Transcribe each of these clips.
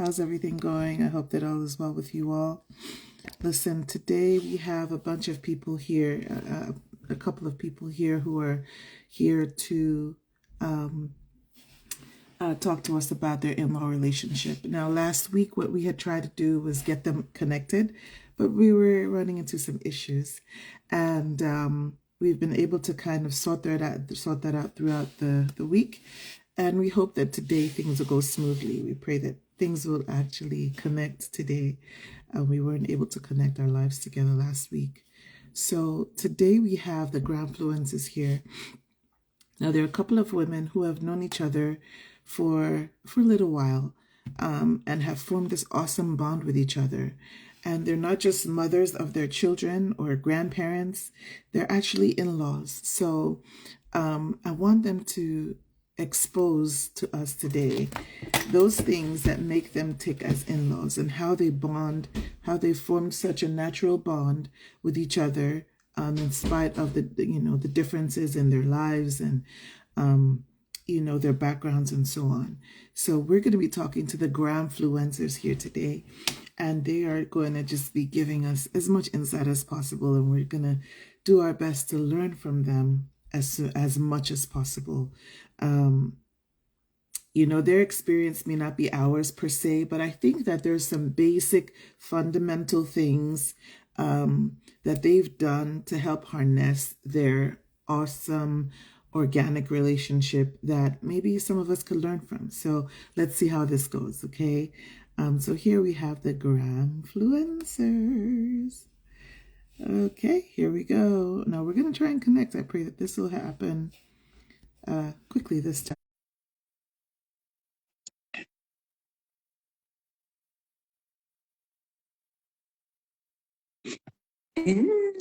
How's everything going? I hope that all is well with you all. Listen, today we have a bunch of people here, a couple of people here who are here to um, talk to us about their in-law relationship. Now, last week, what we had tried to do was get them connected, but we were running into some issues, and we've been able to kind of sort that out throughout the week, and we hope that today things will go smoothly. We pray that things will actually connect today. We weren't able to connect our lives together last week. So today we have the GRAMFLUENCERS here. Now, there are a couple of women who have known each other for a little while, and have formed this awesome bond with each other. And they're not just mothers of their children or grandparents, they're actually in-laws. So I want them to expose to us today those things that make them tick as in-laws, and how they bond, how they formed such a natural bond with each other, in spite of the differences in their lives and their backgrounds and so on. So we're going to be talking to the GRAMFLUENCERS here today, and they are going to just be giving us as much insight as possible, and we're going to do our best to learn from them as much as possible. Their experience may not be ours per se, but I think that there's some basic fundamental things that they've done to help harness their awesome organic relationship that maybe some of us could learn from. So let's see how this goes, okay? So here we have the GRAMFLUENCERS. Okay, here we go. Now we're going to try and connect. I pray that this will happen quickly this time.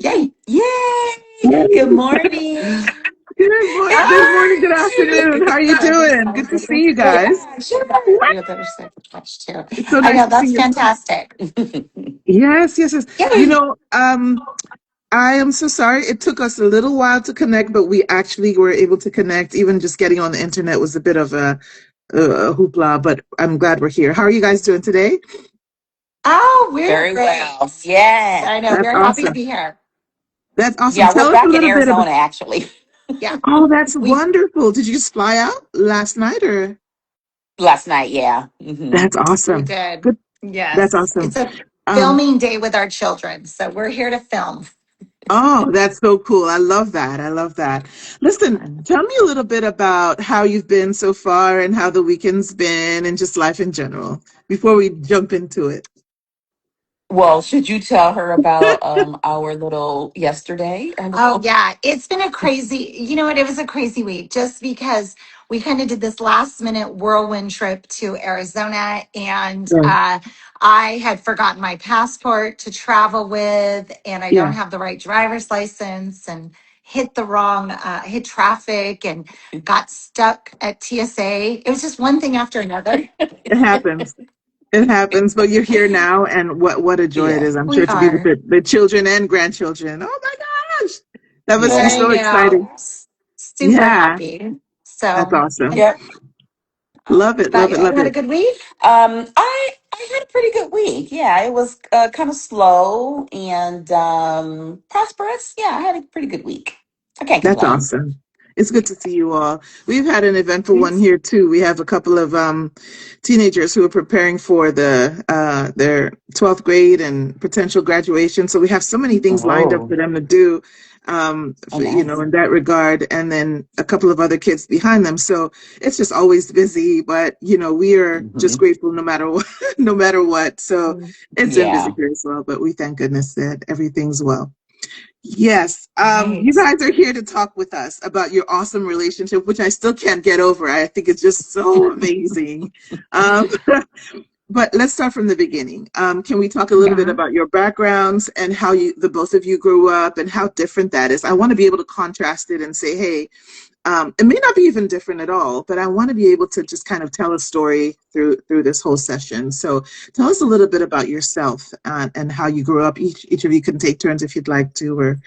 Yay! Yay! Good morning. Good morning, good afternoon. How are you doing? Good to see you guys. Sure. I know It's so nice to that's see you. fantastic. Yes. Yay! I am so sorry. It took us a little while to connect, but we actually were able to connect. Even just getting on the internet was a bit of a hoopla, but I'm glad we're here. How are you guys doing today? Oh, we're very great. Well. Yes. I know. That's We're happy to awesome. be here. That's awesome. Yeah, Tell we're us a back in little bit about. Arizona, actually. Yeah. Oh, that's We wonderful. Did you just fly out last night or? last night, yeah. Hmm. That's We awesome. did. Good. That's Yes. awesome. It's a Um, filming day with our children, so we're here to film. oh, that's so cool. I love that. I love that. Listen, tell me a little bit about how you've been so far and how the weekend's been and just life in general before we jump into it. Well, should you tell her about our little yesterday? Oh, yeah. It's been a crazy, you know what? It was a crazy week just because we kind of did this last minute whirlwind trip to Arizona, and Right. I had forgotten my passport to travel with, and I don't Yeah, have the right driver's license, and hit traffic and got stuck at TSA. It was just one thing after another. it happens. It happens, but you're here now, and what a joy it Yeah, is, I'm we sure, to be with are. the children and grandchildren. Oh my gosh, that must be I so know. exciting. Super Yeah, happy. that's So, awesome. yep. Love it, About love you, it, you love had a it. good week? I had a pretty good week. Yeah, it was kind of slow and prosperous. Yeah, I had a pretty good week. I can't That's complain. awesome. It's good to see you all. We've had an eventful one here too. We have a couple of teenagers who are preparing for their 12th grade and potential graduation. So we have so many things lined up Oh, for them to do, oh, nice. in that regard, and then a couple of other kids behind them. So it's just always busy, but we are just Hmm. grateful no matter what, no matter what. So it's been busy Yeah. here as well, but we thank goodness that everything's well. Yes, you Right. guys are here to talk with us about your awesome relationship, which I still can't get over. I think it's just so amazing. Um, but let's start from the beginning. Can we talk a little bit Yeah. about your backgrounds and how the both of you grew up and how different that is? I want to be able to contrast it and say, hey, it may not be even different at all, but I want to be able to just kind of tell a story through this whole session. So tell us a little bit about yourself and how you grew up. Each of you can take turns if you'd like to, or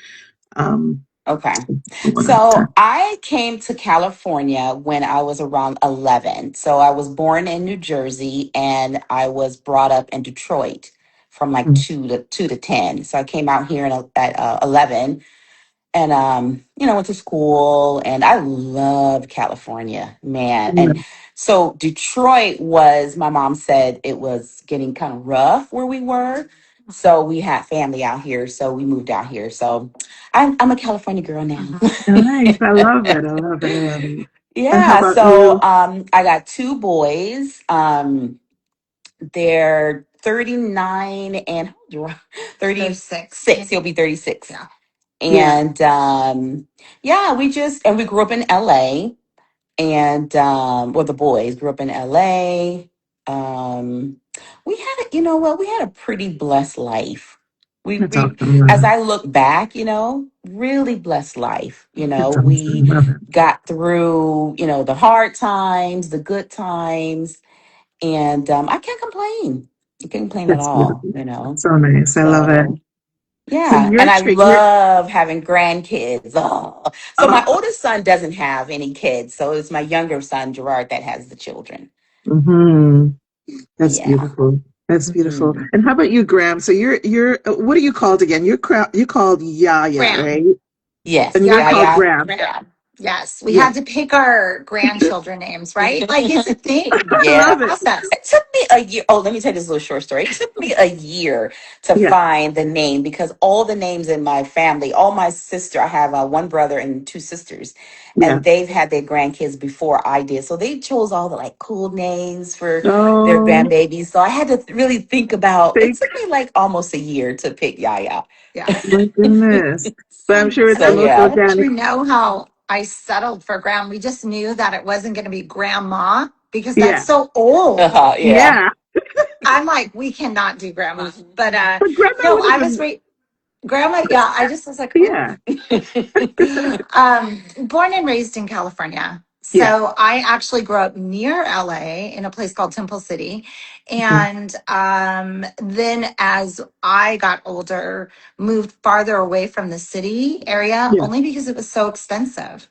Okay. One at a So time. I came to California when I was around 11. So I was born in New Jersey and I was brought up in Detroit from like Mm, 2 to 10. So I came out here at 11 and went to school, and I love California, man. And mm, so Detroit was, my mom said it was getting kind of rough where we were, so we had family out here, so we moved out here. So I'm a California girl now. Nice. I love it. I love it. I love it. And how Yeah, about so you? I got two boys. They're 39 and how old you are? 36. He'll be 36. Yeah. Yeah. And yeah, we grew up in LA, and well, the boys grew up in LA. Um we had you know what, we had a pretty blessed life. That's We awesome. As Love I look back, really blessed life. it. That's We awesome. Love it. got through, the hard times, the good times, and I can't complain. I can't complain at That's all, beautiful. That's so nice. I love it. so So yeah, you're and I you're love having grandkids. Oh. So my oh, oldest son doesn't have any kids, so it's my younger son Gerard that has the children. hmm, that's Yeah. beautiful. That's beautiful. Mhm. And how about you, Graham? So you're what are you called again? You called Yaya, Graham. right? Yes. And Yeah. you're Yeah. called Yeah. Graham. Graham. Yes, we Yeah. had to pick our grandchildren names, right? Like it's a thing. I Yeah. love it. Process. It took me a year. Oh, let me tell you this little short story. It took me a year to Yeah. find the name because all the names in my family, all my sister, I have one brother and two sisters, Yeah. and they've had their grandkids before I did. So they chose all the like cool names for their Oh, grandbabies. So I had to really think about. It thank took me like almost a year to pick Yaya. Yeah. my goodness. But I'm sure it's So the most yeah. organic. You know how I settled for Graham? We just knew that it wasn't going to be grandma because that's Yeah. so old. Yeah. Yeah. I'm like, we cannot do grandma. But But grandma no, would have I was been, right. Grandma, yeah, I just was like, oh. yeah. Born and raised in California. Yeah. So I actually grew up near LA in a place called Temple City. Mhm. And then as I got older, moved farther away from the city area Yeah. only because it was so expensive.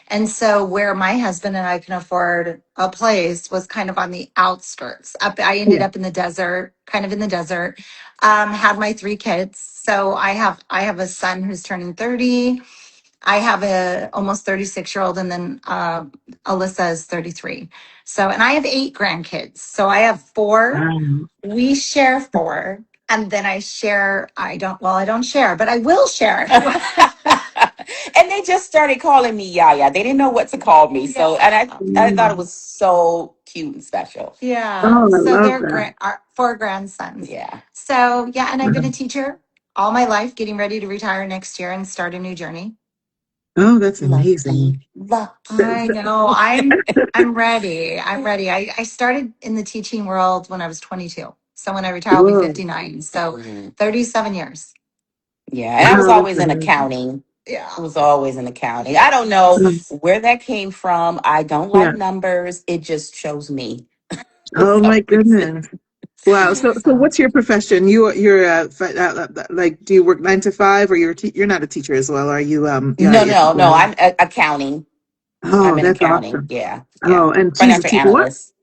And so where my husband and I can afford a place was kind of on the outskirts. I ended Yeah. up in the desert, kind of in the desert. Had my three kids. So I have a son who's turning 30. I have a almost 36-year-old, and then Alyssa is 33. So, and I have 8 grandkids. So I have four. Wow. We share four. And then I don't share, but I will share. And they just started calling me Yaya. They didn't know what to call me. So, and I thought it Mm. was so cute and special. Yeah. Oh, I So love they're that. our 4 grandsons. Yeah. So, yeah. And I've been a Wow. teacher all my life, getting ready to retire next year and start a new journey. Oh, that's Lucky. amazing. I know. I'm ready. I'm ready. I started in the teaching world when I was 22. So when I retire, I'll be Whoa. 59. So 37 years. Yeah, and I was Wow, that's always in amazing. accounting. Yeah. I was always in accounting. I don't know Mm. where that came from. I don't like Yeah. numbers. It just chose me for Oh some my reason. goodness. Wow. So So what's your profession? You're like, do you work 9 to 5, or you're not a teacher as well? Are you? Yeah. no, Yeah. no, no. I'm accounting. I'm Oh, in that's accounting. awesome. Yeah, yeah. Oh, and she's a Financial teacher. What? analyst.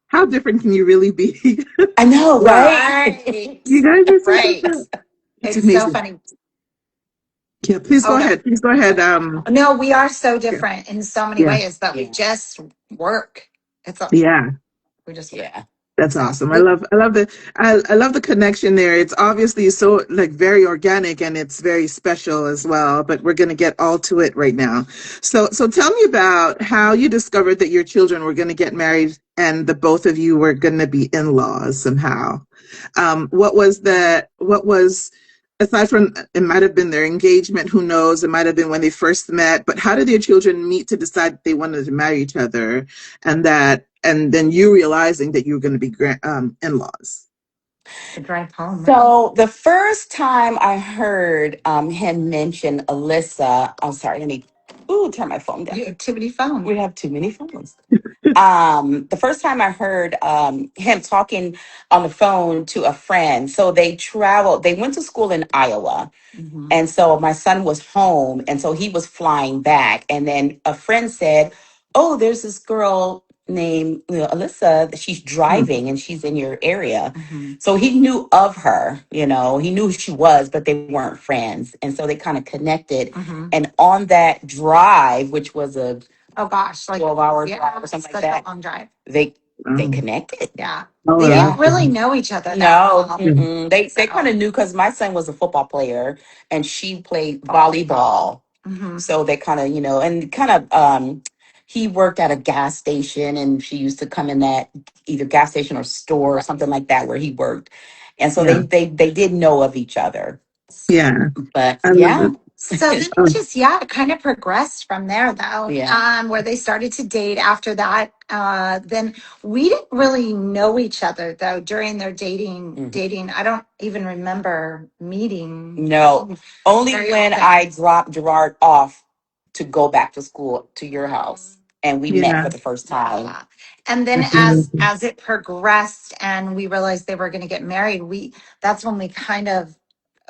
How different can you really be? I know, Wow. right? Right. You guys are so Right. different. It's It's so amazing. funny. Yeah. Please Oh go no. ahead. Please go ahead. No, we are so Yeah. different in so many Yeah. ways, but we just work. It's a Yeah. we just work. Yeah. That's So awesome. I love the connection there. It's obviously so like very organic and it's very special as well, but we're going to get all to it right now. So tell me about how you discovered that your children were going to get married and the both of you were going to be in-laws somehow. What was aside from it might have been their engagement, who knows, it might have been when they first met, but how did your children meet to decide that they wanted to marry each other, and then you realizing that you were going to be in-laws? to drive home. So the first time I heard him mention Alyssa, I'm sorry, let me Ooh, turn my phone down. You have too many phones. We have too many phones. The first time I heard him talking on the phone to a friend, so they went to school in Iowa. And so my son was home, and so he was flying back. And then a friend said, "Oh, there's this girl named Alyssa. She's driving, and she's in your area." So he knew of her. He knew who she was, but they weren't friends. And so they kind of connected. And on that drive, which was a 12-hour drive or something like that, a long drive. They connected. Yeah. Oh, They wow. didn't really know each other. No, they kind of knew because my son was a football player and she played volleyball. So they kind of, and kind of, he worked at a gas station and she used to come in that either gas station or store or something like that where he worked. And so Yeah. they did know of each other. Yeah. But I love yeah. it. So then it just it kind of progressed from there though. Yeah. Where they started to date after that. Then we didn't really know each other though during their dating. I don't even remember meeting. No. Only when I dropped Gerard off to go back to school to your house and we met Yeah. for the first time. Yeah. And then That's amazing. as it progressed and we realized they were going to get married, that's when we kind of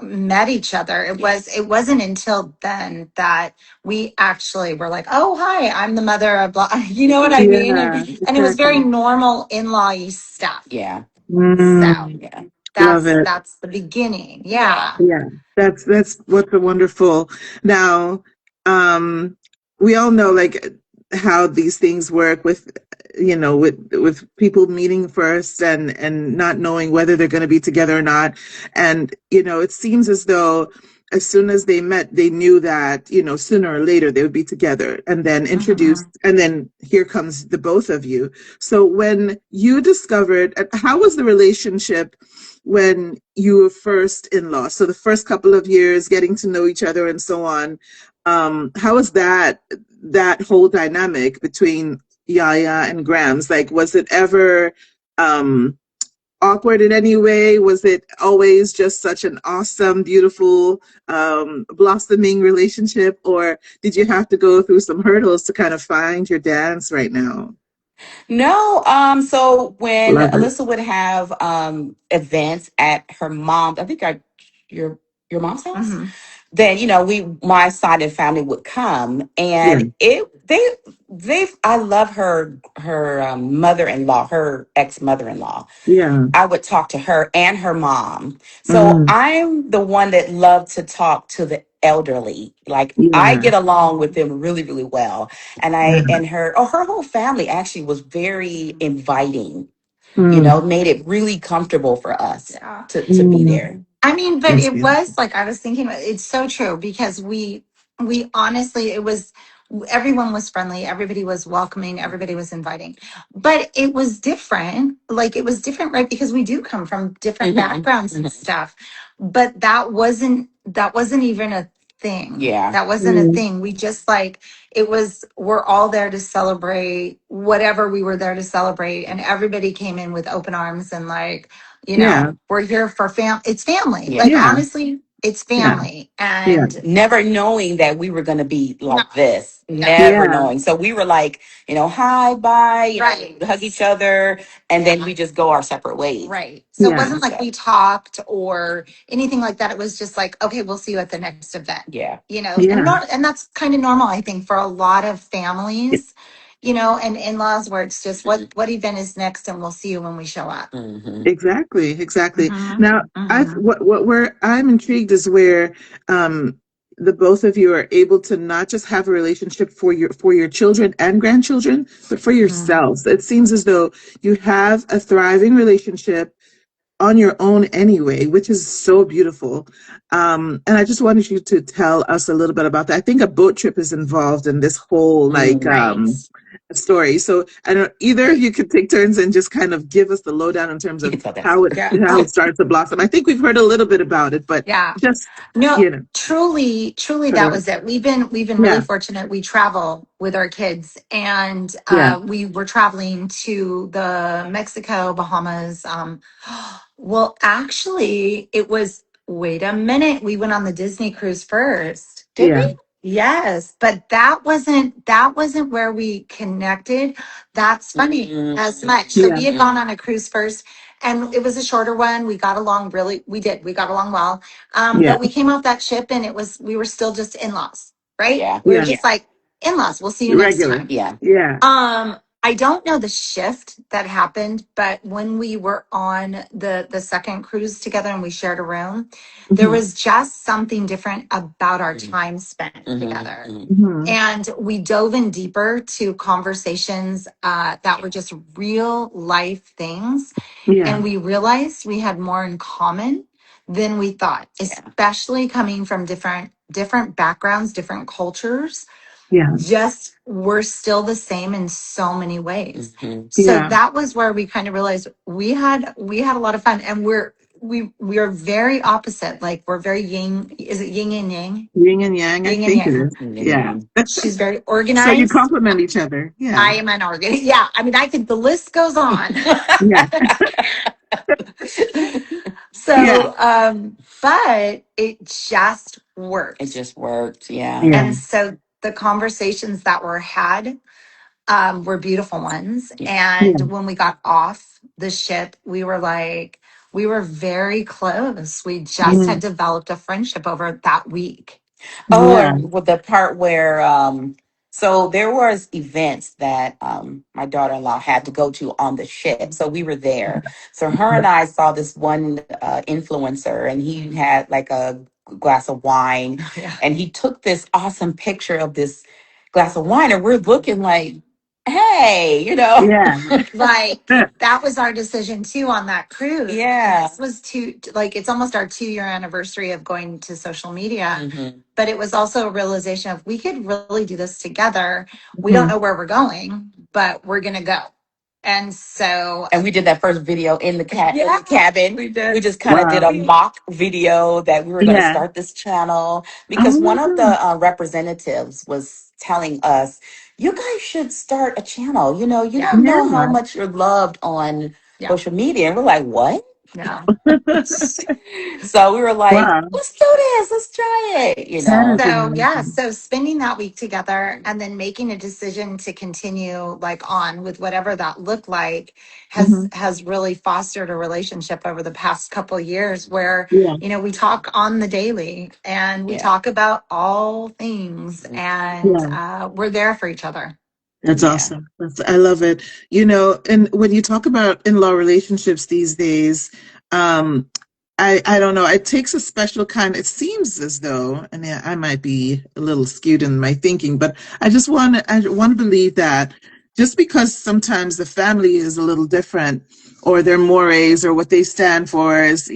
met each other. It wasn't until then that we actually were like, oh hi, I'm the mother of blah. You know what I mean? Yeah. And it was very Exactly. normal in-law stuff. Yeah. So Mm, yeah, love it. that's the beginning. Yeah. Yeah, that's what's a wonderful. Now, um, we all know like how these things work with, with people meeting first and not knowing whether they're going to be together or not, and it seems as though as soon as they met, they knew that sooner or later they would be together, and then introduced, and then here comes the both of you. So when you discovered, how was the relationship when you were first in-law? So the first couple of years, getting to know each other and so on. How was that whole dynamic between Yaya and Grams? Like, was it ever awkward in any way? Was it always just such an awesome, beautiful, blossoming relationship? Or did you have to go through some hurdles to kind of find your dance right now? No, so when Love it. Alyssa would have events at her mom, I think your mom's house, then my side of the family would come, Yeah. and I love her mother-in-law, her ex-mother-in-law. Yeah. I would talk to her and her mom. So Mm, I'm the one that loved to talk to the elderly. Like I yeah. get along with them really, really well. And Yeah. her whole family actually was very inviting, Mm, made it really comfortable for us to be mm, there. I mean, but that's it beautiful. was like I was thinking, it's so true because we honestly, it was everyone was friendly, everybody was welcoming, everybody was inviting, but it was different. Like it was different, right? Because we do come from different backgrounds and stuff, but that wasn't even a thing. Yeah, that wasn't a Mm, thing. We just like we're all there to celebrate whatever we were there to celebrate, and everybody came in with open arms and like yeah. we're here for it's family. Yeah. Like Yeah. honestly, it's Yeah. family. Yeah. And never knowing that we were going to be like this. Never Yeah. knowing. So we were like, hi, bye, right, hug each other, and then we just go our separate ways. Right. So it Yeah. wasn't like we talked or anything like that. It was just like, okay, we'll see you at the next event. Yeah. And Yeah. and that's kind of normal, I think, for a lot of families, and in-laws where it's just what event is next and we'll see you when we show up. Exactly. Exactly. Mm-hmm. Now, Mm-hmm. what where I'm intrigued is where um the both of you are able to not just have a relationship for your children and grandchildren, but for yourselves. It seems as though you have a thriving relationship on your own anyway, which is so beautiful. And I just wanted you to tell us a little bit about that. I think a boat trip is involved in this whole Right. story. So I don't either of you could take turns and just kind of give us the lowdown in terms You of can tell that. how it Yeah. how it starts to blossom. I think we've heard a little bit about it, but Yeah. just No, you know, truly sort that of, was it. We've been really yeah, fortunate. We travel with our kids and yeah, we were traveling to the Mexico, Bahamas. Well, actually it was wait a minute. We went on the Disney cruise first. Did yeah. we? Yes, but that wasn't where we connected. That's funny as much. So Yeah. we had gone on a cruise first, and it was a shorter one. We got along really. We got along well. Yeah. But we came off that ship, and we were still just in-laws, right? Yeah. We were Yeah. just like in-laws. We'll see you next Regular. time. Yeah. Yeah. I don't know the shift that happened, but when we were on the second cruise together and we shared a room, there Mm-hmm. was just something different about our time spent together. Mm-hmm. And we dove in deeper to conversations that were just real life things. Yeah. And we realized we had more in common than we thought, especially coming from different backgrounds, different cultures. Yeah. Just we're still the same in so many ways. So Yeah. that was where we kind of realized we had a lot of fun, and we are very opposite. Like we're very yin. Is it yin and yang? Yin and yang, I Yin and think it yang. is. Yeah. She's very So you organized. complement each other. I Yeah. am unorganized. Yeah, I mean, I think the list goes on. Yeah. So, but it just worked. It just worked. Yeah. Yeah. And so the conversations that were had were beautiful ones. And Yeah. when we got off the ship, we were very close. We just had Mm. developed a friendship over that week. Oh, Yeah. and with the part where so there was events that my daughter-in-law had to go to on the ship. So we were there. So her and I saw this one influencer, and he had like a glass of wine, Yeah. and he took this awesome picture of this glass of wine, and we're looking like, hey, Yeah. Like that was our decision too on that cruise. Yeah. This was it's almost our 2-year anniversary of going to social media. Mhm. But it was also a realization of we could really do this together. We don't Mhm. know where we're going, but we're gonna go. And so And we did that first video in the Yeah, cabin. we did. We just kind of did Wow. a mock video that we were going to Yeah. start this channel Oh because my one of God. the representatives was telling us, you guys should start a channel. You don't know how Yeah. much you're loved on Yeah. social media. And we're like, what? Yeah. So we were like, Wow. let's do this. Let's try it. That is So yeah, amazing. so spending that week together and then making a decision to continue like on with whatever that looked like Hmm. has really fostered a relationship over the past couple of years where Yeah. we talk on the daily and we Yeah. talk about all things and Yeah. we're there for each other. That's Yeah. awesome. I love it. And when you talk about in-law relationships these days, um, I don't know, it takes a special kind. It seems as though, and yeah, I might be a little skewed in my thinking, but I want to believe that just because sometimes the family is a little different, or their mores or what they stand for is, a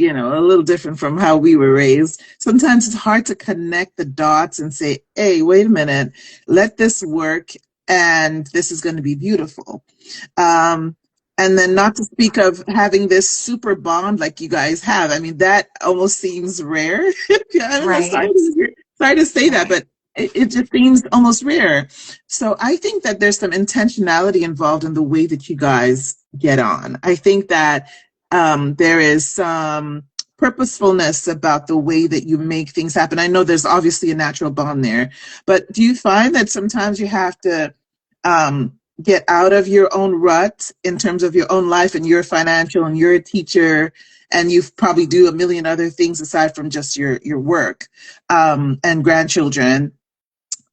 little different from how we were raised. Sometimes it's hard to connect the dots and say, hey, wait a minute, let this work, and this is going to be beautiful. And then not to speak of having this super bond like you guys have. I mean, that almost seems rare. Yeah, I don't know, sorry to say that, but it just seems almost rare. So I think that there's some intentionality involved in the way that you guys get on. I think that there is some purposefulness about the way that you make things happen. I know there's obviously a natural bond there, but do you find that sometimes you have to get out of your own rut in terms of your own life, and you're financial and you're a teacher and you probably do a million other things aside from just your work and grandchildren?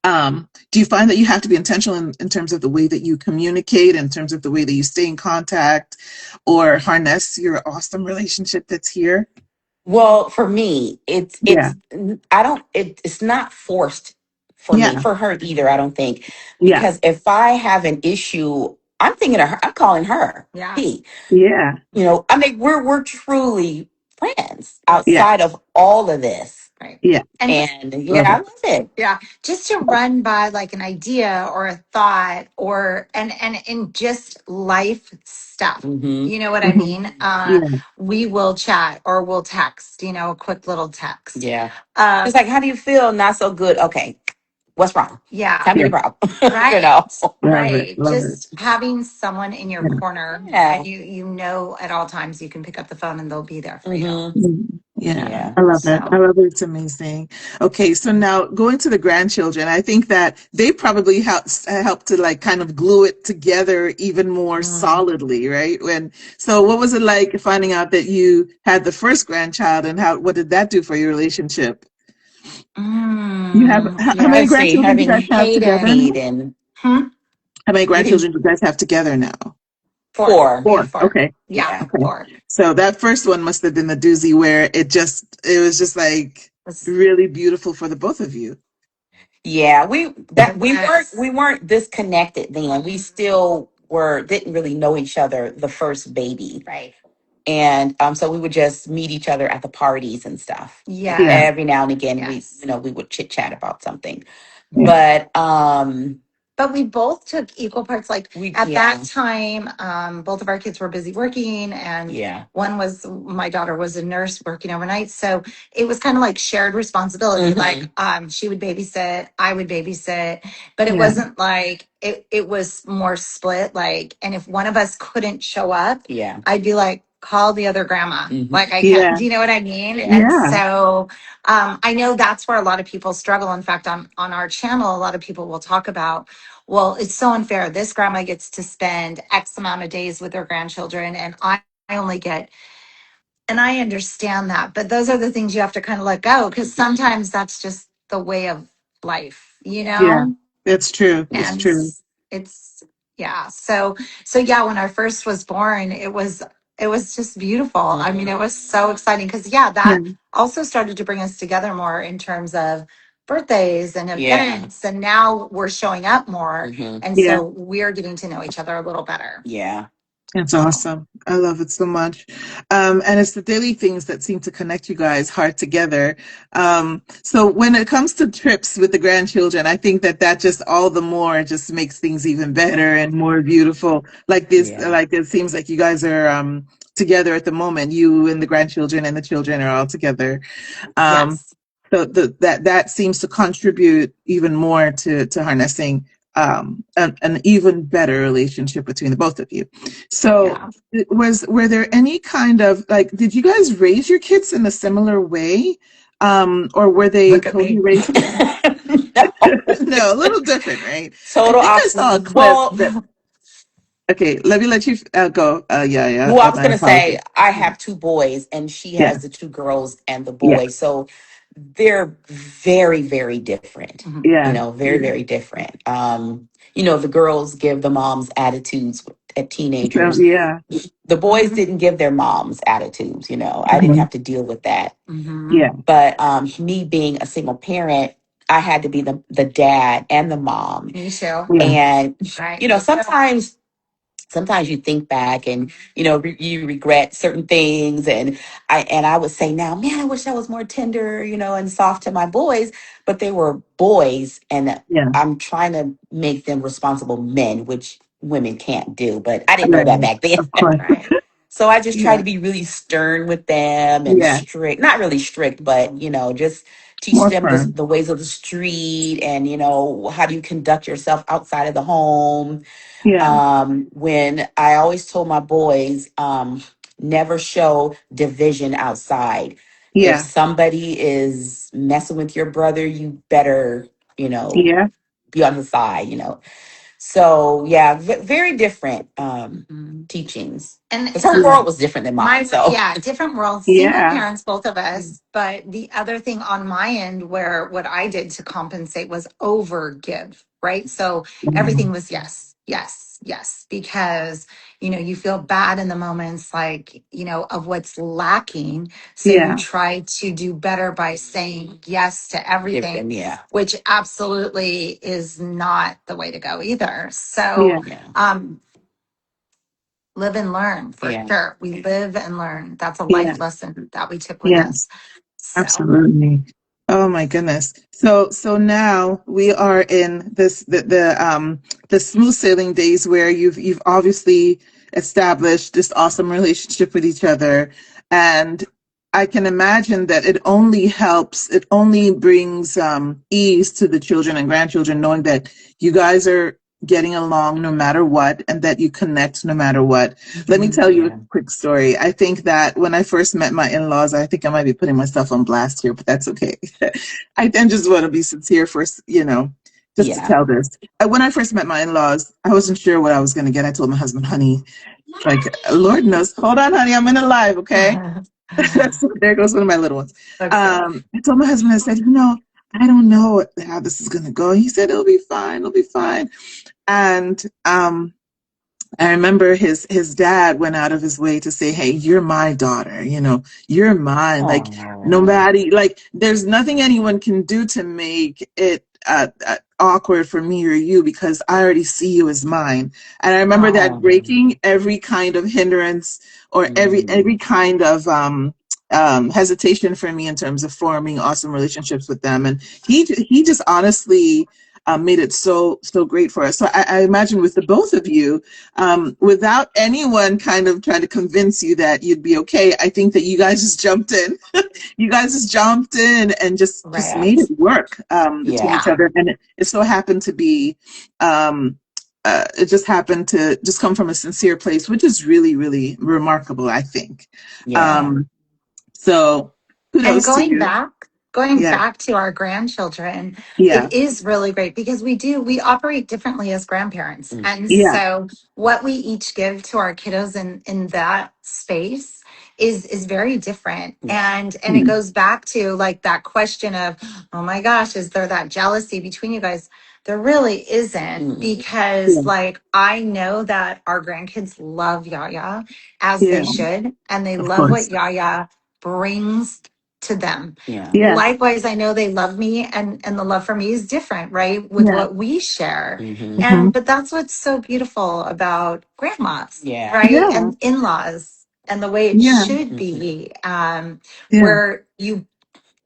Do you find that you have to be intentional in terms of the way that you communicate, in terms of the way that you stay in contact or harness your awesome relationship that's here? Well, for me, Yeah. it's not forced for me, Yeah. for her either, I don't think. Yeah. Because if I have an issue, I'm thinking of her, I'm calling her. Yeah. He. Yeah. I mean, we're truly friends Yeah. outside of all of this. Right. Yeah. And yeah, Love I it. love it. Yeah, just to run by like an idea or a thought or and in just life stuff. Hmm. You know what I Hmm. mean? Yeah. We will chat or we'll text, a quick little text. Yeah. It's like, how do you feel? Not so good. Okay. What's wrong? Yeah. Tell me Yeah. the problem. Right. Love it. Right. Love it. Just having someone in your Yeah. corner Yeah. and you know at all times you can pick up the phone and they'll be there for you. Hmm. Mhm. Yeah, Yeah. I love it. I So love it. It's amazing. Okay, so now going to the grandchildren, I think that they probably help to like kind of glue it together even more solidly, right? So what was it like finding out that you had the first grandchild, and what did that do for your relationship? You have how Yeah, many let's see. grandchildren do you Having guys have together now? Hayden, hmm? How many getting grandchildren do you guys have together now? Four. four. We have Four. four. Okay. Yeah, Yeah. Okay. four. So that first one must have been the doozy where it was just like Was really beautiful for the both of you. Yeah. yes. We weren't disconnected then. We still didn't really know each other, the first baby. Right. And so we would just meet each other at the parties and stuff. And Yeah. Yes. every now and again Yes. we would chit chat about something. Yeah. But But we both took equal parts. Like we at yeah. that time, both of our kids were busy working, and Yeah. my daughter was a nurse working overnight. So it was kind of like shared responsibility. Like she would babysit, I would babysit, but it Yeah. wasn't like it was more split. Like, and if one of us couldn't show up, Yeah. I'd be like, call the other grandma. Like I can't, Yeah. do you know what I mean? And Yeah. so I know that's where a lot of people struggle. In fact, on our channel, a lot of people will talk about, well, it's so unfair. This grandma gets to spend X amount of days with her grandchildren, and I only get, and I understand that. But those are the things you have to kind of let go because sometimes that's just the way of life, you Yeah. know? It's true. It's And true. it's, yeah. So yeah, when our first was born, it was just beautiful. I mean, it was so exciting because yeah, Yeah. that also started to bring us together more in terms of birthdays and Yeah. events. And now we're showing up more. And Yeah. so we're getting to know each other a little better. Yeah. It's So awesome. I love it so much. And it's the daily things that seem to connect you guys hard together. So when it comes to trips with the grandchildren, I think that just all the more just makes things even better and more beautiful. Yeah. Like it seems like you guys are together at the moment. You and the grandchildren and the children are all together. Um, yes. so that seems to contribute even more to harnessing an even better relationship between the both of you. So Yeah. were there any kind of like, did you guys raise your kids in a similar way? Or were they Look at totally me. raised? No. No, a little different, right? I Total think I opposite. saw a clip Well, that, okay, let me let you go. Yeah, I was my gonna say apologies. I have two boys and she Yeah, has the two girls and the yeah, boy. So they're very, very different. Mhm. You yeah, know, very, very different. The girls give the moms attitudes at so, teenagers. yeah, The boys Mhm. didn't give their moms attitudes. I didn't mhm, have to deal with that. yeah, Mhm. But me being a single parent, I had to be the dad and the mom. Me too. yeah, And Right. sometimes you think back and you regret certain things, and I would say now, man, I wish I was more tender, and soft to my boys, but they were boys, and yeah, I'm trying to make them responsible men, which women can't do, but I didn't know that right, back then. of course, Right. So I just try yeah, to be really stern with them and yeah, strict, not really strict, but just teach more them firm, the ways of the street, and how do you conduct yourself outside of the home. yeah, When I always told my boys, never show division outside. If yeah, somebody is messing with your brother, you better, you know, yeah, be on his side. So yeah, very different Mhm. teachings. And Because her yeah, world was different than mine. So yeah, different worlds, single yeah, parents, both of us. But the other thing on my end, where what I did to compensate was over give, right? So everything was yes, yes, yes, because, you feel bad in the moments like, of what's lacking. So you yeah, try to do better by saying yes to give everything, them, yeah, which absolutely is not the way to go either. yeah, So, yeah, live and learn for yeah, sure. We live and learn. That's a yeah, life lesson that we took with yeah. us. So, Absolutely. Oh my goodness. So now we are in the smooth sailing days where you've obviously established this awesome relationship with each other. And I can imagine that it only brings ease to the children and grandchildren knowing that you guys are getting along no matter what, and that you connect no matter what. Let me Mhm. tell you a Yeah. quick story. I think that when I first met my in-laws, I think I might be putting myself on blast here, but that's okay. I then just want to be sincere first, just to Yeah. tell this. When I first met my in-laws, I wasn't sure what I was going to get. I told my husband, honey, like, Lord knows, hold on, honey, I'm in a live, okay? There goes one of my little ones. Okay. I told my husband, I said, I don't know how this is going to go. He said, it'll be fine. It'll be fine. And I remember his dad went out of his way to say, "Hey, you're my daughter. You're mine. Like Oh. nobody, like there's nothing anyone can do to make it awkward for me or you because I already see you as mine." And I remember that Oh. breaking every kind of hindrance or every Mm. every kind of hesitation for me in terms of forming awesome relationships with them. And he just honestly made it so great for us. So I imagine with the both of you, without anyone kind of trying to convince you that you'd be okay. I think that you guys just jumped in. You guys just jumped in and just Right. made it work between each Yeah. other. And it so happened to be, it just happened to just come from a sincere place, which is really, really remarkable, I think. Yeah. Um, so And kudos to going you. back, going Yeah, back to our grandchildren, yeah, it is really great because we operate differently as grandparents. Mm. And yeah, so what we each give to our kiddos in that space is very different. Yeah. And it mm, goes back to like that question of, oh my gosh, is there that jealousy between you guys? There really isn't Mm. yeah, because like I know that our grandkids love Yaya as they yeah, should, and they of love course. what Yaya brings to them. Yeah. Yeah, Likewise, I know they love me, and the love for me is different, right? With yeah, what we share. Mm-hmm. hmm, But that's what's so beautiful about grandmas, Yeah. right? yeah, And in-laws and the way it yeah, should Mm-hmm. be, yeah, where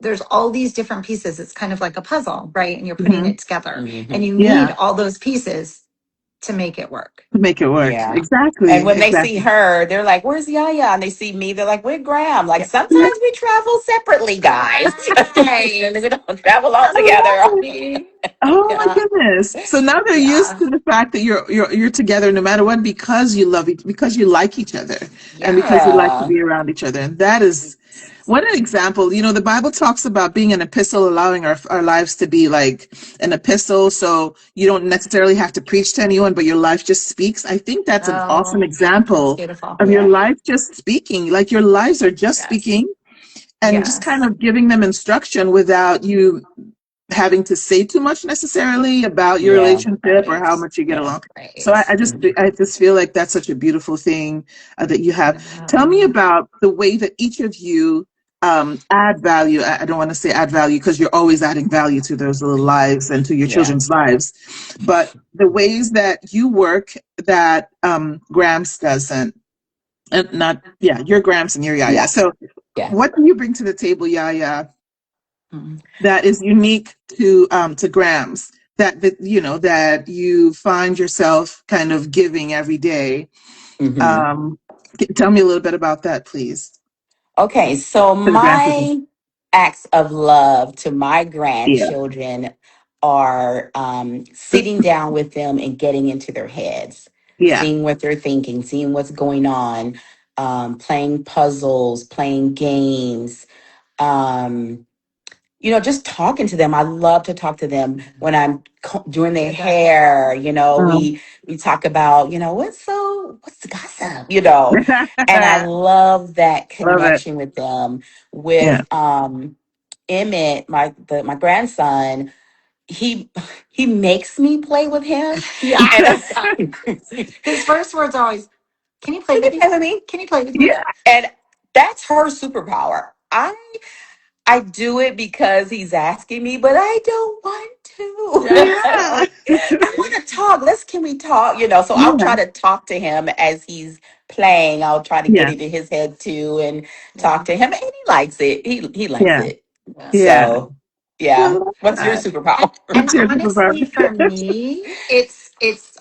there's all these different pieces. It's kind of like a puzzle, right? And you're putting hmm, it together, and Mm-hmm. you need yeah. all those pieces to make it work. To make it work. Yeah. And Exactly, when they see exactly. her, they're like, "Where's Yaya?" And they see me, they're like, "We're Graham." Like Yeah. Yeah, sometimes we travel separately, guys. Right. And we don't travel all I together. love it. Oh my Yeah. goodness! So now they're used Yeah. to the fact that you're together no matter what because you love each because you like each other and Yeah. because you like to Yeah. be around each other. And that is what an example. The Bible talks about being an epistle, allowing our lives to be like an epistle. So you don't necessarily have to preach to anyone, but your life just speaks. I think that's an awesome Oh, that's example beautiful. of your Yeah. life just speaking. Like your lives are just Yes. speaking and just kind Yes. of giving them instruction without you having to say too much necessarily about your Yeah. relationship or how Right. much you get Yeah. along. So I, Right. I just Mhm. I just feel like that's such a beautiful thing that you have. Tell me Yeah. about the way that each of you add value. I don't want to say add value because you're always adding value to those little lives and to your Yeah. children's lives, but the ways that you work that Grams doesn't, and not yeah, your Grams and your Yaya. Yeah. So Yeah. what do you bring to the table, Yaya, Mm. that is unique to Grams that you find yourself kind of giving every day. Hmm. Um, Tell me a little bit about that, please, Okay. So for the grandchildren. my acts of love to my Yeah, grandchildren are sitting down with them and getting into their heads, yeah, seeing what they're thinking, seeing what's going on, playing puzzles, playing games. Um, just talking to them. I love to talk to them when I'm doing their hair. um, We talk about, what's the gossip, and I love that love it. connection with them. Yeah, With Emmett, my grandson, he he makes me play with him, Yeah. and His first words are always, "Can you play can you with play me? with me? Can you play with me?" yeah, And that's her superpower. I do it because he's asking me, but I don't want to. Yeah. yeah, I want to talk. Can we talk? So I'll yeah, try to talk to him as he's playing. I'll try to get yeah, into his head too and talk Yeah. to him. And he likes it. He likes yeah, it. Yeah. yeah. So, I yeah. love What's your that. superpower? And What's your superpower? honestly, for me, it's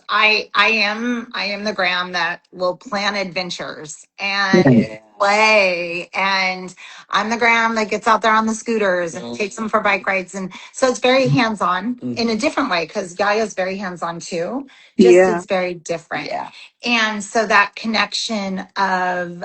I am the Graham that will plan adventures, and Yeah, Yeah. play, and I'm the gram that gets out there on the scooters and takes them for bike rides. And so it's very hands-on in a different way, because Yaya's very hands-on too. Just Yeah. it's very different. Yeah. And so that connection of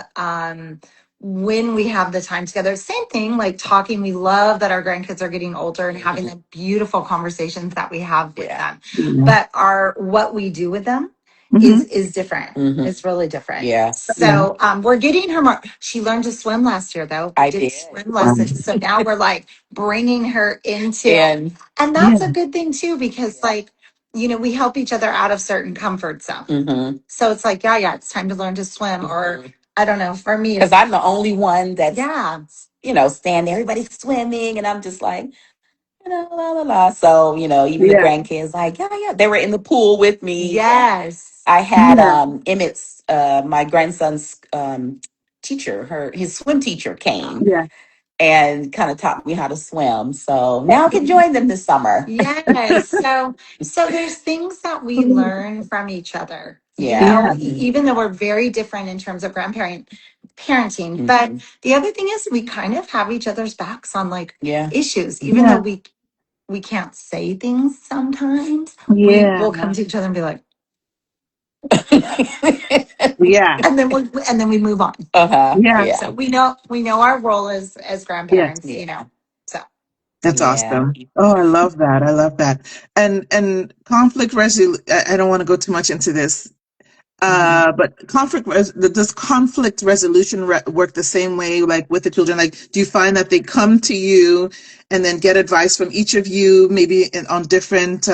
when we have the time together, same thing, like talking. We love that our grandkids are getting older and having the beautiful conversations that we have with them. But what we do with them is different. It's really different. Yeah. So we're getting her more. She learned to swim last year, though. I did. Swim lessons. So now we're like bringing her into, And and that's a good thing too, because like, we help each other out of certain comfort zones. So it's like, yeah, it's time to learn to swim, or I don't know. For me, because I'm the only one that's, yeah, standing, everybody's swimming, and I'm just like, la la la. So, even the Yeah. grandkids, like, yeah, they were in the pool with me. yes, I had Yeah. Emmett's, my grandson's his swim teacher came Yeah. and kind of taught me how to swim. So now I can join them this summer. yes. So there's things that we learn from each other. Yeah. Even though we're very different in terms of parenting. But the other thing is we kind of have each other's backs on like issues, even though we can't say things sometimes. We Yeah. will come to each other and be like, Yeah. and then we move on. Yeah. Yeah. So we know our role as Yes. grandparents. So That's Yeah. awesome. Oh, I love that. I love that. And conflict resolution. I don't want to go too much into this. But does conflict resolution work the same way, like with the children? Like, do you find that they come to you and then get advice from each of you, maybe on different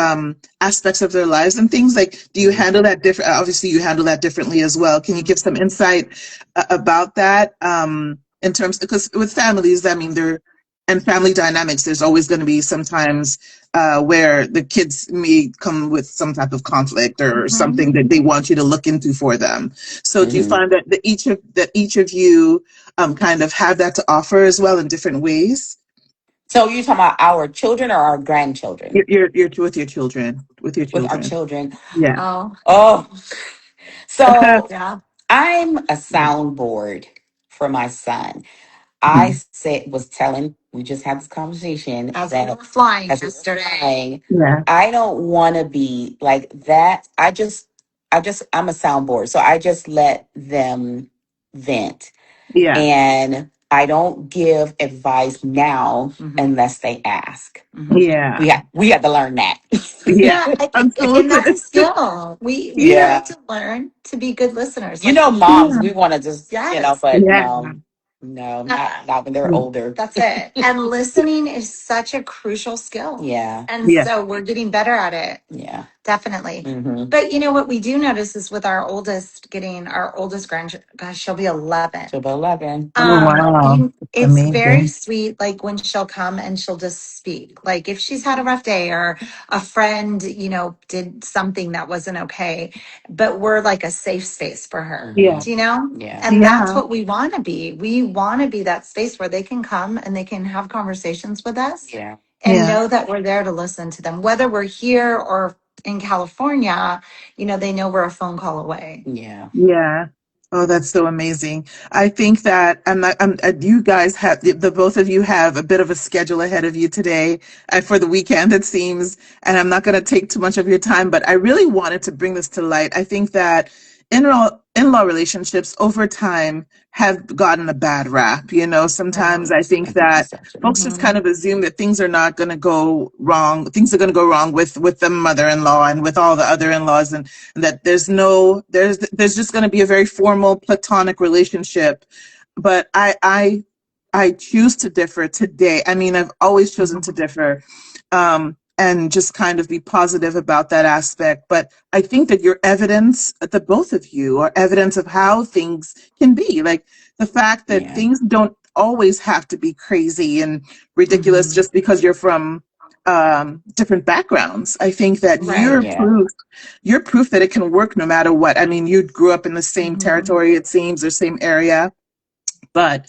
aspects of their lives and things? Like, do you handle that different? Obviously, you handle that differently as well. Can you give some insight about that in terms, because with families, I mean, and family dynamics, there's always going to be sometimes where the kids may come with some type of conflict or something that they want you to look into for them. So do you find that each of you kind of have that to offer as well in different ways? So you're talking about our children or our grandchildren? You're with your children. With your With our children. children. Yeah. Oh. So yeah. I'm a soundboard for my son. We just had this conversation As we were flying as we were yesterday. flying, Yeah. I don't want to be like that. I'm a soundboard. So I just let them vent. Yeah. And I don't give advice now unless they ask. Yeah. We had to learn that. Yeah. And that's Absolutely. a skill. We Yeah. have to learn to be good listeners. Moms, we want to just, but Yeah. no, not when they're older. That's it. And listening is such a crucial skill. Yeah. And Yeah. so we're getting better at it. Yeah. Definitely. But what we do notice is with our oldest grandchild, gosh, she'll be 11. She'll be 11. Oh, wow. It's very Amazing. sweet, like when she'll come and she'll just speak. Like if she's had a rough day or a friend, did something that wasn't okay, but we're like a safe space for her. Yeah. Do you know? Yeah. And that's what we want to be. We want to be that space where they can come and they can have conversations with us. Yeah. And know that we're there to listen to them, whether we're here or in California. They know we're a phone call away. Yeah. Yeah. Oh, that's so amazing. I think that you guys have, the both of you have a bit of a schedule ahead of you today for the weekend, it seems. And I'm not going to take too much of your time, but I really wanted to bring this to light. I think that in-law relationships over time have gotten a bad rap. Sometimes I think that folks just kind of assume that things are not going to go wrong. Things are going to go wrong with the mother-in-law and with all the other in-laws, and that there's just going to be a very formal platonic relationship. But I choose to differ today. I mean, I've always chosen to differ. And just kind of be positive about that aspect. But I think that your evidence, the both of you, are evidence of how things can be. Like the fact that things don't always have to be crazy and ridiculous just because you're from different backgrounds. I think that you're proof that it can work no matter what. I mean, you grew up in the same territory, it seems, or same area, but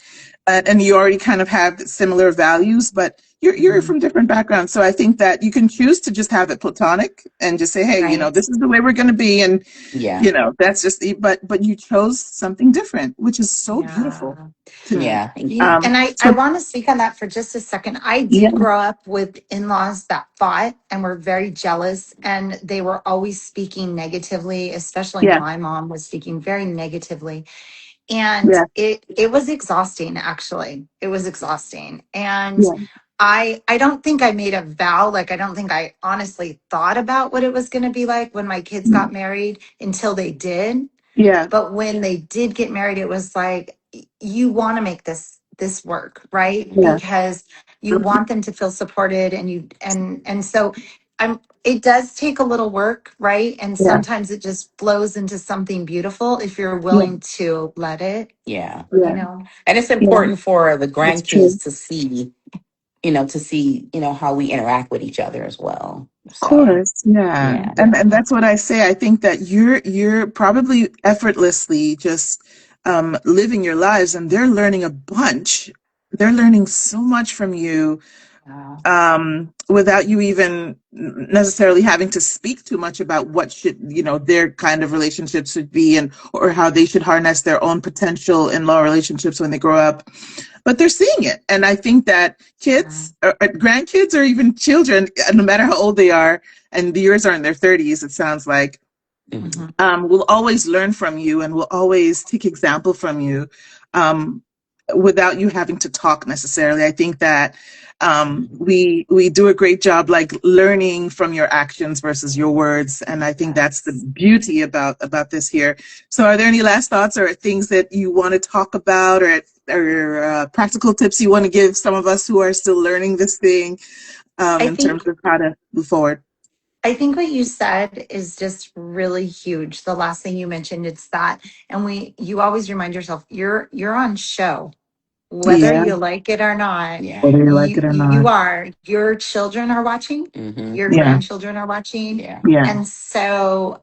and you already kind of have similar values, but you're from different backgrounds. So I think that you can choose to just have it platonic and just say, hey, Right. this is the way we're going to be. And, Yeah. that's just, but you chose something different, which is so beautiful Yeah. to me. Yeah. Thank you. And I So want to speak on that for just a second. I yeah, did grow up with in-laws that fought and were very jealous, and they were always speaking negatively, especially yeah, my mom was speaking very negatively. And yeah, it was exhausting, actually. It was exhausting. And yeah, I don't think I made a vow, like I don't think I honestly thought about what it was going to be like when my kids got married until they did. yeah, But when they did get married, it was like you want to make this work, right? yeah, Because you want them to feel supported, and so it does take a little work, right? And yeah, sometimes it just flows into something beautiful if you're yeah, willing to let it, Yeah. you yeah, know. And it's yeah. important for the That's true. grandkids to see how we interact with each other as well. Of So, course, yeah. yeah. And that's what I say. I think that you're probably effortlessly just living your lives, and they're learning a bunch. They're learning so much from you Yeah. without you even necessarily having to speak too much about what should, their kind of relationships should be, and or how they should harness their own potential in law relationships when they grow up. But they're seeing it. And I think that Yeah. kids, or grandkids, or even children, no matter how old they are, and yours are in their 30s, it sounds like, Mhm. Mhm. will always learn from you and will always take example from you, um, without you having to talk necessarily. I think that we do a great job, like, learning from your actions versus your words, and I think that's the Yes. beauty about this here. So, are there any last thoughts or things that you want to talk about, or practical tips you want to give some of us who are still learning this thing, I in terms think of how to move forward? I think what you said is just really huge. The last thing you mentioned, it's that, and you always remind yourself, you're on show, whether Yeah, you like it or not. Yeah. whether you like it or You not. are. Your children are watching. Hmm. Your Yeah, grandchildren are watching, Yeah. yeah. and so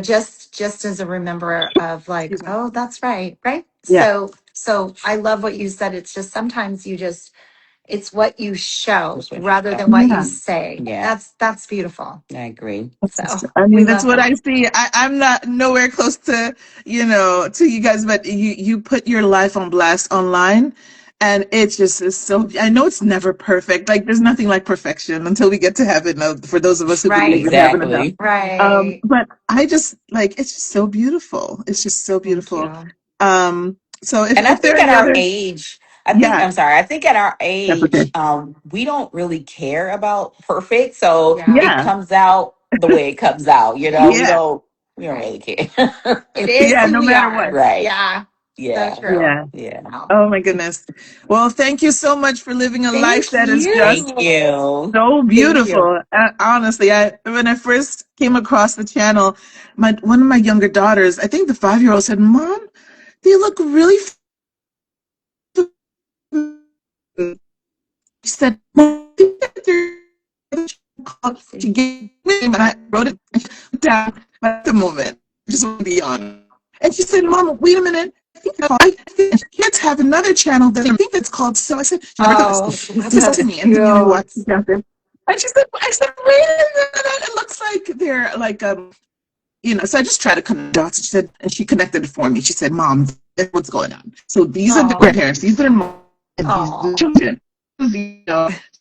just as a remember of like, Excuse me. oh, that's right, right. Yeah, So I love what you said. It's just sometimes it's what you show That's what you rather felt. than what you yeah. say. Yeah. That's beautiful. I agree. So I we mean, that's love what that. I see. I'm not nowhere close to, to you guys, but you put your life on blast online, and it's just is so. I know it's never perfect. Like, there's nothing like perfection until we get to heaven. For those of us who believe in Right. heaven and hell. Exactly. Right. But I just, like, it's just so beautiful. It's just so Thank beautiful. you. So And I if there are think at any our other, age, yeah, I'm sorry, I think at our that's okay. age, we don't really care about perfect. So Yeah. it Yeah, comes out the way it comes out, we yeah, don't really Right. care. It is yeah. who No we matter what. are. Right. Yeah. So Yeah. true. Yeah. Yeah. Wow. Oh my goodness. Well, thank you so much for living a life Thank that is you. just Thank you. so Thank you. beautiful. Honestly, when I first came across the channel, my one of my younger daughters, I think the 5-year-old, said, "Mom, they look really." She said, "Mom, I think that there's a called." She Oopsie. gave me a name, and I wrote it down at the moment. I just want to be on. And she said, "Mom, wait a minute. I think kids have another channel that I think that's called so." I said, "She never heard of Oh, this. Just to that's me." And we cute. watched it down there. And she said, "I said, wait a minute. It looks like they're like So I just tried to connect dots. She said, and she connected it for me. She said, "Mom, that's what's going on. So these are the Oh, grandparents. These are mom, and these are the oh, children."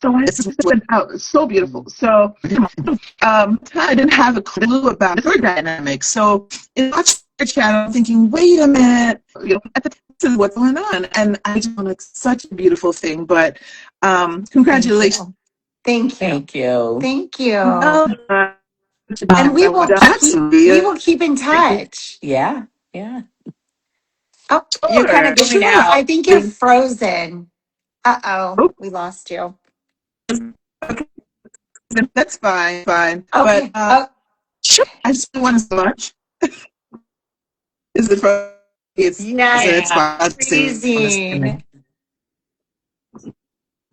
So I just went out. It's so beautiful. So I didn't have a clue about her dynamic. So I watched her channel, thinking, wait a minute, at the this is what's going on. And I just want such a beautiful thing. But thank congratulations. you. Thank you. Thank you. Thank you. Well, And we absolutely. will keep in touch. Yeah. Yeah. Oh, You're kind of Sure, going sure. I out. think you're frozen. Uh-oh, Oh, we lost you. okay, that's fine, fine. But Okay. Oh, sure, I just want so much. Is it for it's yes. Yeah. fine. I'll say on this Freezing.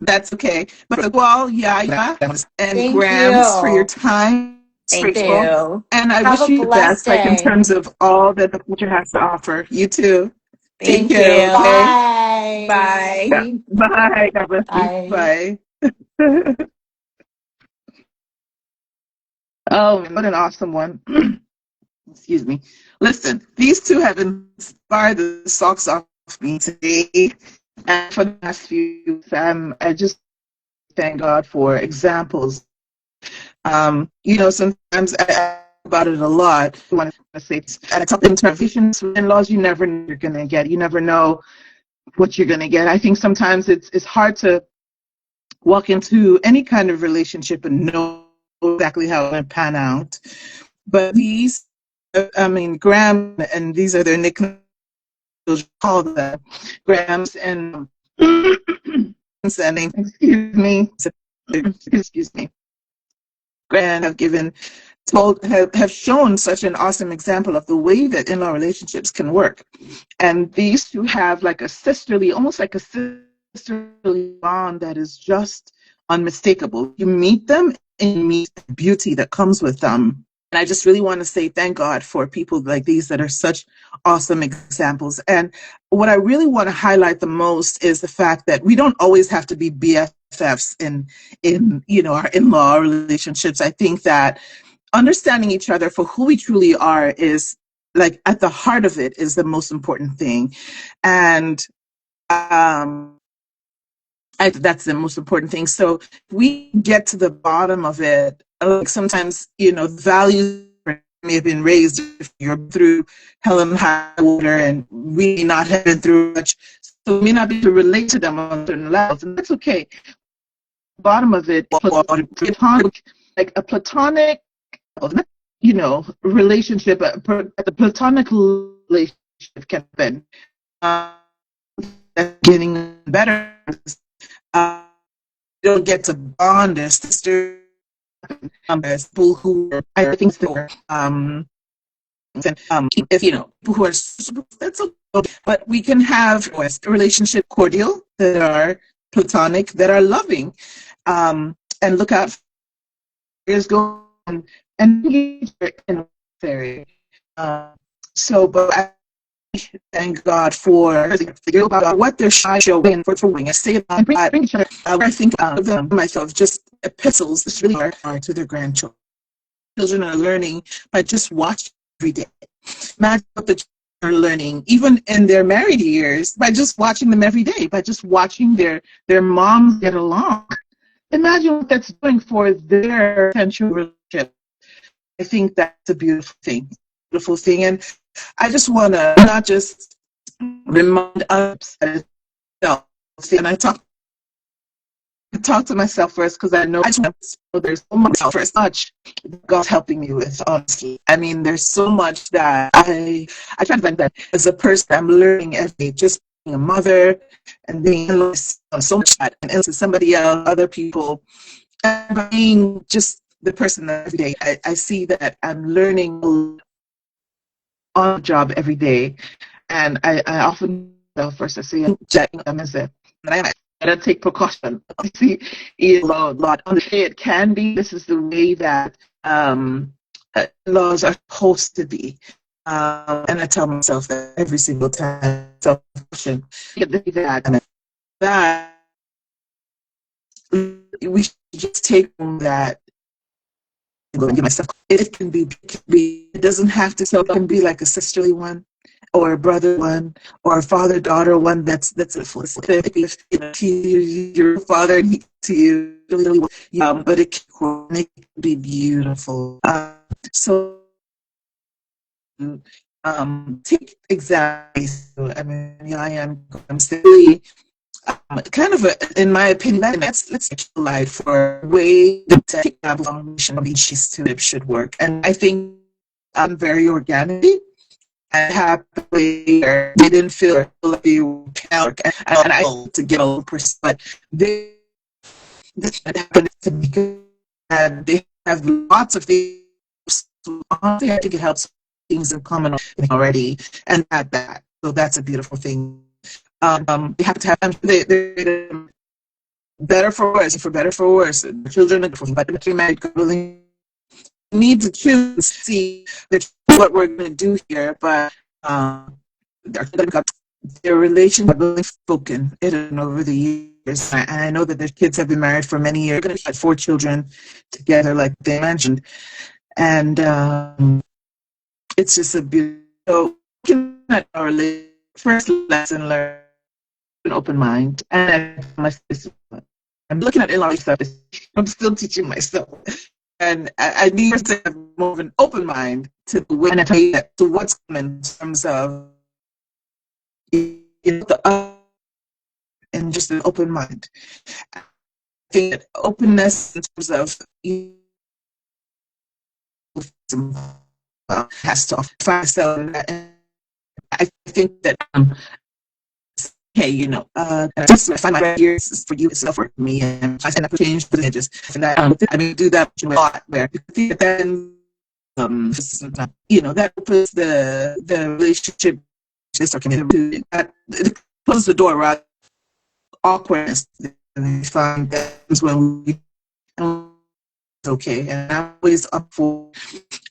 That's okay. But well, yeah, and Thank Grams for your you. time. It's Thank grateful. you. And I Have wish a you the blessed best, like, in day. terms of all that the future has to offer. You too. Take Thank care, you. okay? Bye. Bye. Bye. God bless you. Bye. Bye. Oh, what an awesome one. Excuse me. Listen, these two have inspired the socks off me today. And for the last few weeks, I just thank God for examples. Sometimes I talk about it a lot. I want to say, and it's in terms of in-laws, you never know what you're going to get. You never know what you're going to get. I think sometimes it's hard to walk into any kind of relationship and know exactly how it will pan out. But these, Graham, and these are their nicknames, call them Grams and excuse me, Graham have shown such an awesome example of the way that in-law relationships can work. And these two have like almost like a sisterly bond that is just unmistakable. You meet them and you meet the beauty that comes with them. And I just really want to say thank God for people like these that are such awesome examples. And what I really want to highlight the most is the fact that we don't always have to be BFFs in our in-law relationships. I think that understanding each other for who we truly are is like at the heart of it is the most important thing. And that's the most important thing. So if we get to the bottom of it, like sometimes, the values may have been raised if you're through hell and high water and we may not have been through much. So we may not be able to relate to them on certain levels, and that's okay. Bottom of it, like a platonic, relationship, the platonic relationship can happen. Getting better. Don't get to bond as sisters, as people who I think for if people who are that's okay. But we can have a relationship cordial that are platonic, that are loving, and look out for areas go and engage in area. But I thank God for about what they're showing for doing. I say about bring each other. I think of them myself just epistles. This really are to their grandchildren. Children are learning by just watching every day. Imagine what the children are learning, even in their married years, by just watching them every day, by just watching their moms get along. Imagine what that's doing for their potential relationship. I think that's a beautiful thing. And I just want to not just remind us and I talk to myself first because I know there's so much God's helping me with, honestly. I mean, there's so much that I try to find that as a person I'm learning every day, just being a mother and being so much that and into somebody else, other people, and being just the person every day. I see that I'm learning on the job every day, and I often tell first I say AMEZE, and I gotta take precaution. I see a lot on the day it can be. This is the way that laws are supposed to be, and I tell myself that every single time. So that we should just take that. Give myself. It can be. It doesn't have to. So it can be like a sisterly one, or a brother one, or a father-daughter one. That's a full. Your father to you, but it can be beautiful. So take exactly. I mean, I'm silly. Kind of in my opinion, let's light for a way to foundation of each student should work. And I think I'm very organic. I have a way where they didn't feel like they were and I to get a little person, but this happened to me, and they have lots of things. I think it helps things in common already, and add that. So that's a beautiful thing. They have to have they better for worse, for better for worse. The children are but married couples need to choose to see what we're going to do here, but their relationship has been spoken over the years. And I know that their kids have been married for many years. They're going to have 4 children together, like they mentioned. And it's just a beautiful. So, looking at our first lesson learned, an open mind. And I'm looking at in-law stuff. I'm still teaching myself. And I need to have more of an open mind to the way and I tell you that to what's coming in terms of the and just an open mind. I think that openness in terms of has to offer myself. And I think that hey, just I find my years for you itself for me, and I stand up for change for the edges, and that I mean do that a lot where you think that then that opens the relationship just or community that it closes the door around awkwardness, and we find that is when we okay, and I'm always up for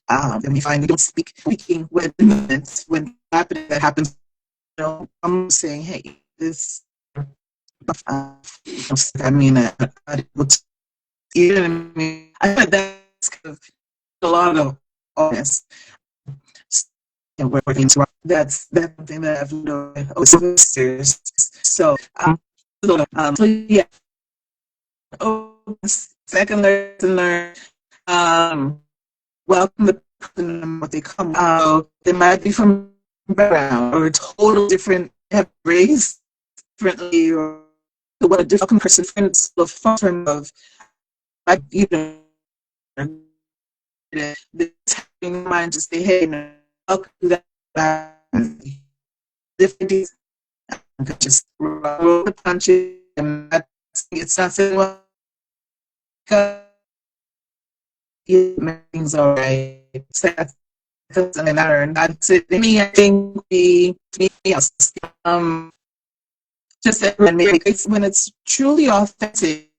and we find we don't speaking when that happens. I'm saying, hey, this. I mean, you know what I mean. I think that's kind of a lot of honest. And working that's something that I've learned over serious. So so yeah. Oh, second lesson learned. Welcome the person what they come out. They might be from background or total different have race differently or what a different person friends of fun of like the in mind just say hey no I'll do that different things just roll the punches and it's not saying well things all right doesn't matter and that's it. Me I think me else just it's when it's truly authentic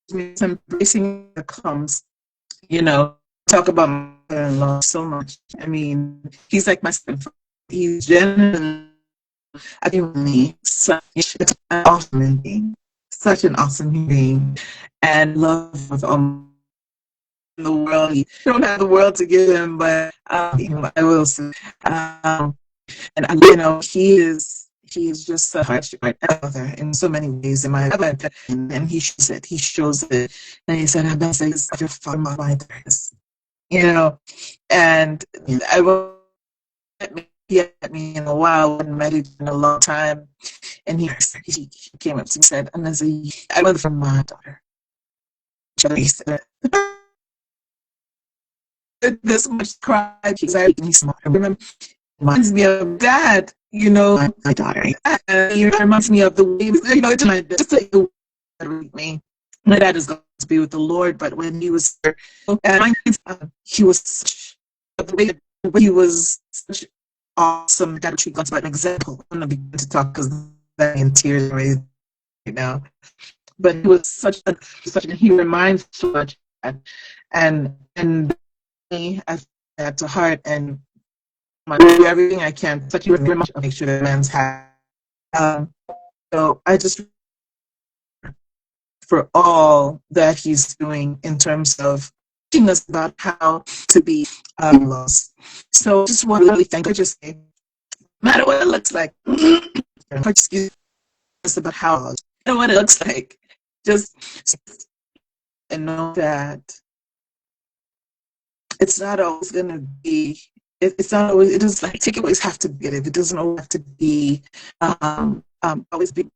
it's embracing the comes talk about my mother-in-law so much. I mean he's like my son. He's genuinely such an awesome being, such an awesome being, and love with in the world. I don't have the world to give him, but I will say. And he is just a heart brother in so many ways. In my and he shows it, and he said, "I've been saying this your father, my daughters," and I will. He had me in a while, and met him in a long time, and he came up to me and said, "And I went from my daughter." He said, "This much cry because I remember." Reminds me of dad, my daughter. It reminds me of the way, just like the me. My dad is going to be with the Lord, but when he was here, and he was such the way he was such awesome. Dad treat God's about an example. I'm gonna begin to talk because I'm in tears right now. But he was such he reminds so much, and me I that to heart and. I do everything I can, but you very much make sure that man's happy. So I just for all that he's doing in terms of teaching us about how to be lost. So just want to really thank you. Just say, no matter what it looks like, excuse us about how no matter what it looks like, just and know that it's not always going to be. It's not always. It doesn't like takeaways have to be it. It doesn't always have to be always be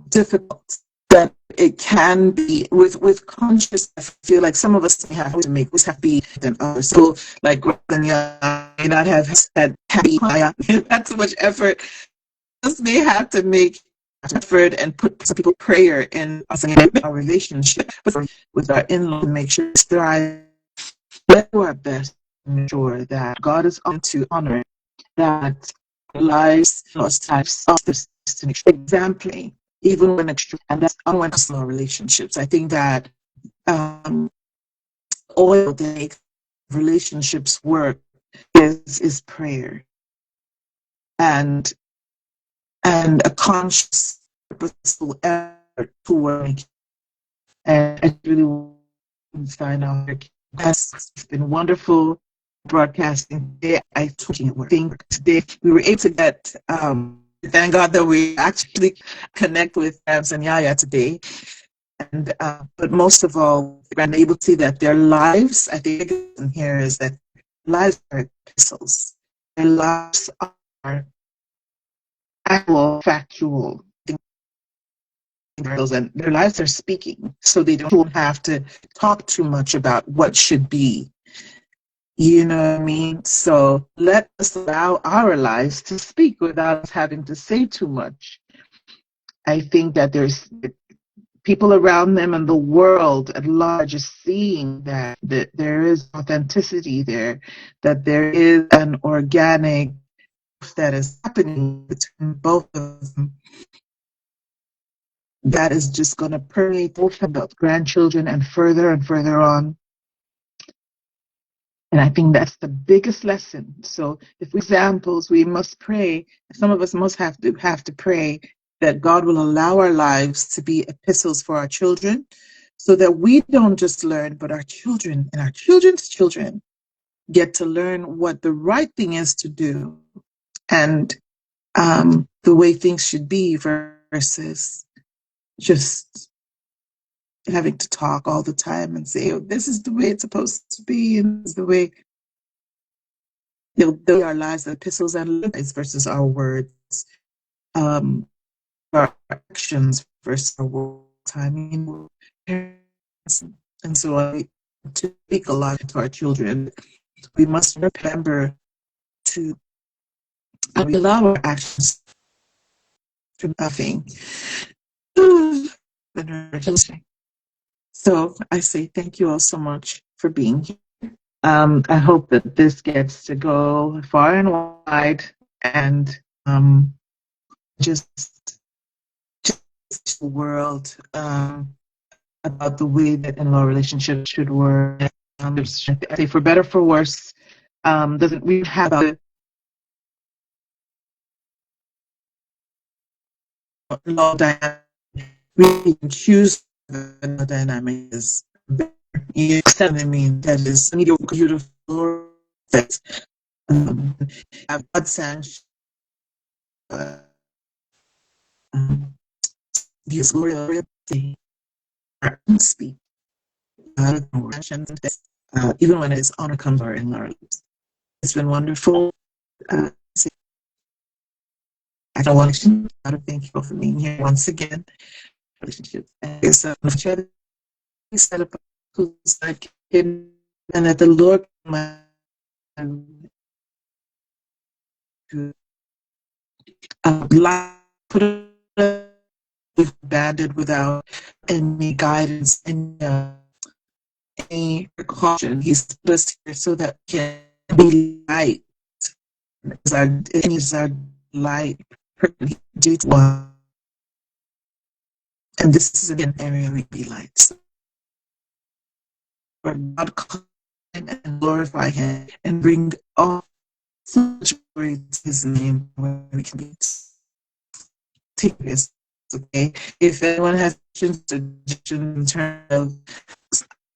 difficult. But it can be with conscious. I feel like some of us may have to make us happy than others. So like Grania may not have had happy. That's so much effort. Us may have to make effort and put some people prayer in our relationship with our in-laws to make sure it's thrive. Let's do our best to ensure that God is on to honor it, that lives lost types of this exemplary, even when extreme, and that's unwelcome personal relationships. I think that oil that makes relationships work is prayer. and a conscious, purposeful effort toward. And I really want to sign off. That's been wonderful broadcasting today. I think today we were able to get. Thank God that we actually connect with Abs and Yaya today. And but most of all, we're able to see that their lives. I think the thing here is that lives are epistles. Their lives are actual, factual. And their lives are speaking, so they don't have to talk too much about what should be. You know what I mean? So let us allow our lives to speak without us having to say too much. I think that there's people around them and the world at large is seeing that there is authenticity there, that there is an organic that is happening between both of them that is just going to permeate both about grandchildren and further on. And I think that's the biggest lesson. So, if examples, we must pray. Some of us must have to pray that God will allow our lives to be epistles for our children, so that we don't just learn, but our children and our children's children get to learn what the right thing is to do, and the way things should be versus just having to talk all the time and say, oh, this is the way it's supposed to be, and this is the way they'll our lives, epistles and lives versus our words, our actions versus our words. I mean, and so I to speak a lot to our children. We must remember to allow our actions to nothing. So I say thank you all so much for being here. I hope that this gets to go far and wide and just the world about the way that in-law relationships should work. I say for better for worse, doesn't we have a law dynamic? We can choose the dynamic is better. You accept I mean that is beautiful that have God sanction because glory speak even when his honor comes in our lives. It's been wonderful. I don't want to thank you all for being here once again. Relationships and set up who's like hidden and that the Lord put banded without any guidance and any precaution. He's put us here so that we can be light. Is our light one. And this is again an area we be lights. For God come and glorify Him and bring all such glory to His name where we can be. Take this, okay? If anyone has suggestions in terms of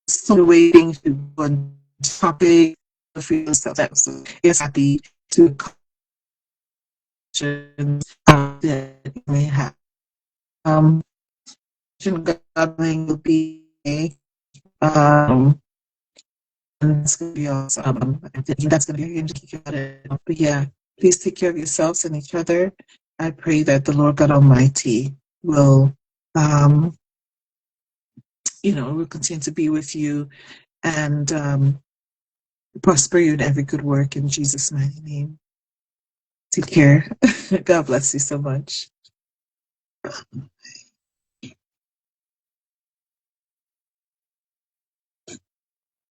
some way things to go on topic, feel stuff that is happy to questions that you may have. Gathering will be and it's gonna be awesome. I think that's gonna be but yeah, please take care of yourselves and each other. I pray that the Lord God Almighty will will continue to be with you and prosper you in every good work in Jesus' mighty name. Take care. God bless you so much.